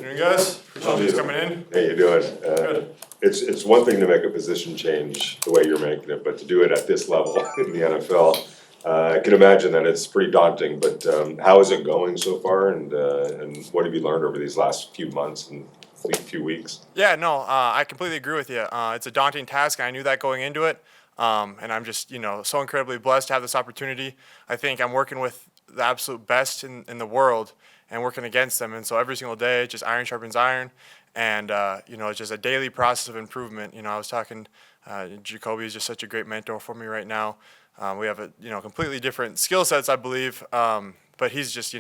Afternoon, guys. Appreciate you guys coming in. How you doing? Good. It's one thing to make a position change the way you're making it, but to do it at this level in the NFL, I can imagine that it's pretty daunting. But how is it going so far, and what have you learned over these last few months and few weeks? Yeah, no, I completely agree with you. It's a daunting task, and I knew that going into it. And I'm just, so incredibly blessed to have this opportunity. I think I'm working with the absolute best in the world and working against them. And so every single day, just iron sharpens iron. And, it's just a daily process of improvement. I was talking, Jacoby is just such a great mentor for me right now. We have completely different skill sets, I believe. But he's just,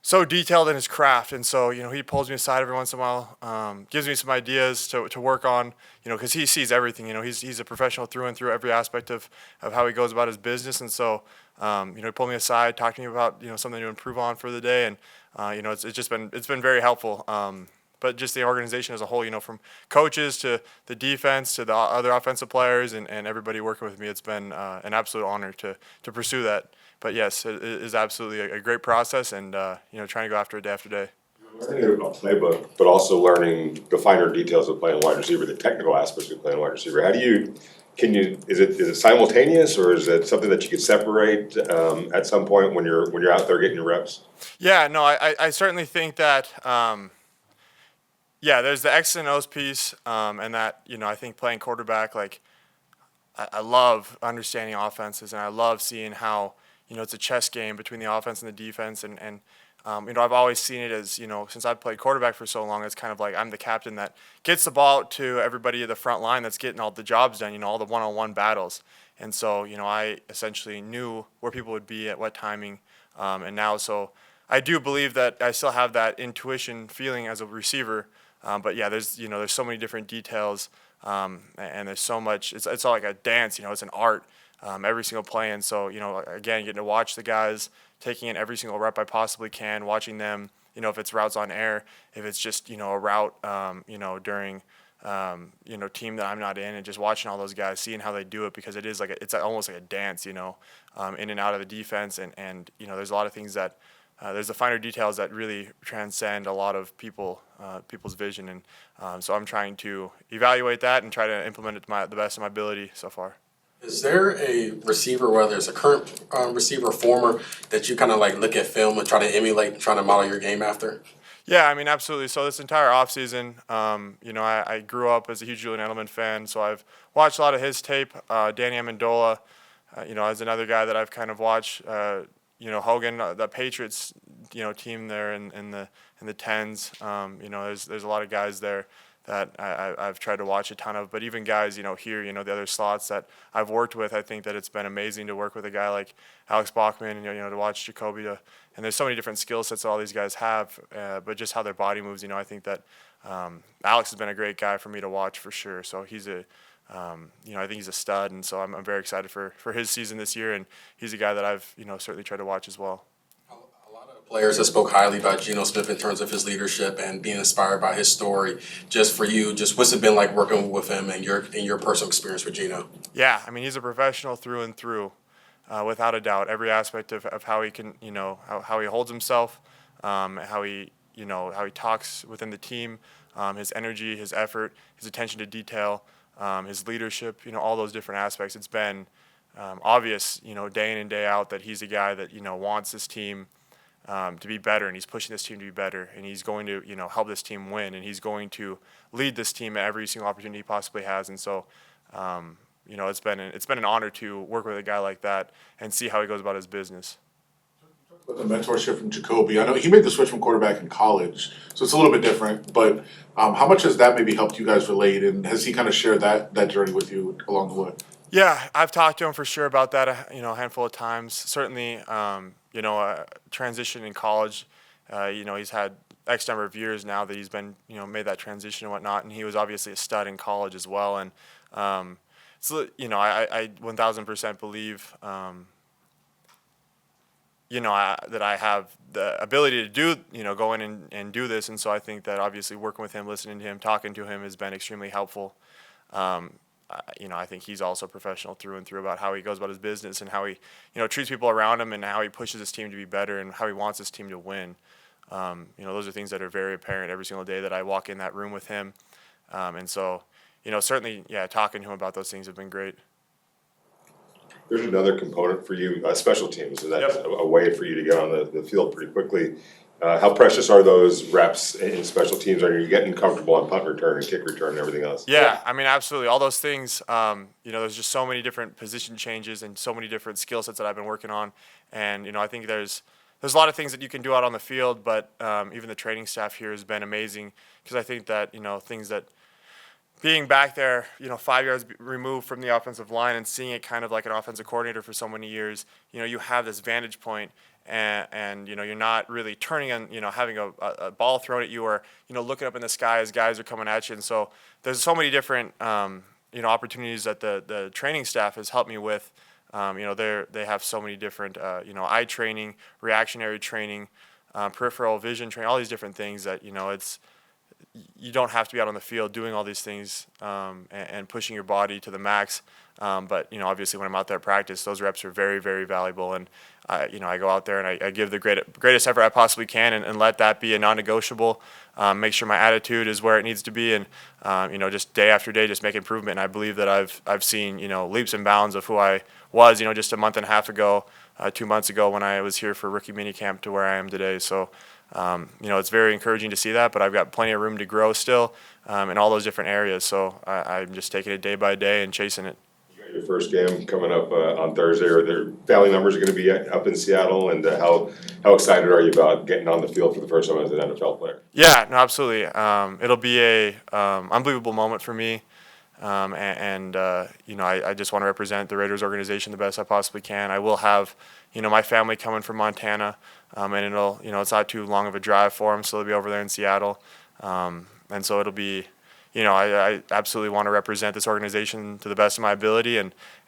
so detailed in his craft, and so he pulls me aside every once in a while, gives me some ideas to work on, because he sees everything. He's a professional through and through every aspect of how he goes about his business, and so he pulled me aside, talked to me about something to improve on for the day, and it's been very helpful. But just the organization as a whole, from coaches to the defense to the other offensive players and everybody working with me, it's been an absolute honor to pursue that. But yes, it is absolutely a great process, and trying to go after it day after day. Learning a playbook, but also learning the finer details of playing wide receiver, the technical aspects of playing wide receiver. Is it simultaneous, or is it something that you could separate at some point when you're out there getting your reps? Yeah, no, I certainly think that. There's the X and O's piece, and that I think playing quarterback, like I love understanding offenses, and I love seeing how it's a chess game between the offense and the defense, and I've always seen it as since I've played quarterback for so long, it's kind of like I'm the captain that gets the ball out to everybody at the front line that's getting all the jobs done, all the one-on-one battles, and so I essentially knew where people would be at what timing, and now so I do believe that I still have that intuition feeling as a receiver. But yeah, there's so many different details, and there's so much. It's all like a dance, it's an art, every single play. And so again, getting to watch the guys, taking in every single rep I possibly can, watching them. If it's routes on air, if it's just a route, during team that I'm not in, and just watching all those guys, seeing how they do it, because it is it's almost like a dance, in and out of the defense, and there's a lot of things that. There's the finer details that really transcend a lot of people's vision, and so I'm trying to evaluate that and try to implement it to the best of my ability so far. Is there a receiver, whether it's a current receiver or former, that you kind of like look at film and try to emulate and try to model your game after? Yeah, I mean, absolutely. So this entire offseason, I grew up as a huge Julian Edelman fan, so I've watched a lot of his tape. Danny Amendola, is another guy that I've kind of watched. Hogan, the Patriots, team there in the tens. There's a lot of guys there that I've tried to watch a ton of. But even guys, here, the other slots that I've worked with, I think that it's been amazing to work with a guy like Alex Bachman, and to watch Jacoby. And there's so many different skill sets that all these guys have, but just how their body moves. I think that Alex has been a great guy for me to watch for sure. So he's I think he's a stud, and so I'm very excited for his season this year, and he's a guy that I've certainly tried to watch as well. A lot of players have spoke highly about Geno Smith in terms of his leadership and being inspired by his story. Just for you, what's it been like working with him and your personal experience with Geno? Yeah, I mean, he's a professional through and through, without a doubt. Every aspect of how he can, how he holds himself, how he talks within the team, his energy, his effort, his attention to detail. His leadership, all those different aspects. It's been obvious, day in and day out, that he's a guy that, wants this team to be better, and he's pushing this team to be better, and he's going to, help this team win, and he's going to lead this team at every single opportunity he possibly has. And so, it's been an honor to work with a guy like that and see how he goes about his business. With the mentorship from Jacoby, I know he made the switch from quarterback in college, so it's a little bit different. But how much has that maybe helped you guys relate, and has he kind of shared that journey with you along the way? Yeah, I've talked to him for sure about that, a handful of times. Certainly, transition in college. He's had X number of years now that he's been, made that transition and whatnot, and he was obviously a stud in college as well. And so, I 1,000% believe. That I have the ability to do, go in and do this. And so I think that obviously working with him, listening to him, talking to him has been extremely helpful. I think he's also professional through and through about how he goes about his business and how he, treats people around him and how he pushes his team to be better and how he wants his team to win. Those are things that are very apparent every single day that I walk in that room with him. And so, certainly, yeah, talking to him about those things have been great. There's another component for you, special teams, and that's Yep. a way for you to get on the field pretty quickly. How precious are those reps in special teams? Are you getting comfortable on punt return and kick return and everything else? Yeah, I mean, absolutely. All those things, there's just so many different position changes and so many different skill sets that I've been working on. And, I think there's a lot of things that you can do out on the field, but even the training staff here has been amazing because I think that, things that being back there, 5 yards removed from the offensive line and seeing it kind of like an offensive coordinator for so many years, you have this vantage point and you're not really turning on, having a ball thrown at you or, looking up in the sky as guys are coming at you. And so there's so many different, opportunities that the training staff has helped me with. They have so many different, eye training, reactionary training, peripheral vision training, all these different things that, you don't have to be out on the field doing all these things and pushing your body to the max. But obviously, when I'm out there at practice, those reps are very, very valuable. And I go out there and I give the greatest effort I possibly can, and let that be a non-negotiable. Make sure my attitude is where it needs to be, and just day after day, just make improvement. And I believe that I've seen leaps and bounds of who I was, just a month and a half ago, 2 months ago when I was here for rookie minicamp to where I am today. So. It's very encouraging to see that, but I've got plenty of room to grow still in all those different areas. So I'm just taking it day by day and chasing it. You got your first game coming up on Thursday. Are there family members are going to be up in Seattle? And how excited are you about getting on the field for the first time as an NFL player? Yeah, no, absolutely. It'll be a unbelievable moment for me. I just want to represent the Raiders organization the best I possibly can. I will have, my family coming from Montana, and it'll, it's not too long of a drive for them, so they'll be over there in Seattle. And so it'll be, I absolutely want to represent this organization to the best of my ability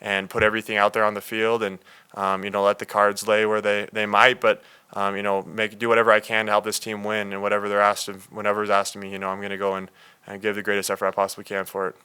and put everything out there on the field and, let the cards lay where they might, but, do whatever I can to help this team win and whatever's asked of me, I'm going to go and give the greatest effort I possibly can for it.